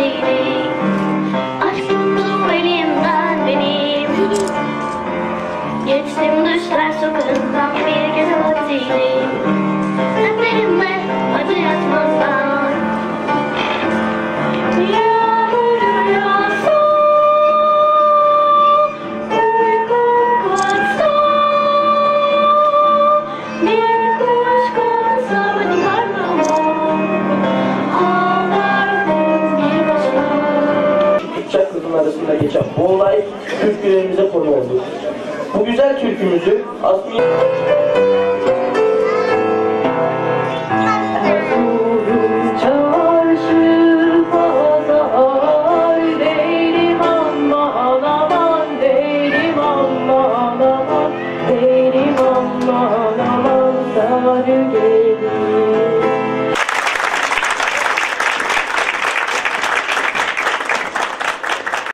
değilim. Aşk tuttu elimden benim. Geçtim düşler sokağından bir gece vaktiydim. Dertlerimle acı yatmazdan yağmur yağsa, uyku kaçsa, bir kuş konsa beni parmağım ağlardım bir başıma. Kıpçak kızın arasında geçen bu olay türkülerimize konu oldu. Bu güzel türkümüzü aslında çarşı pazar değilim aman aman, değilim aman aman, değilim aman aman, sarı gelir.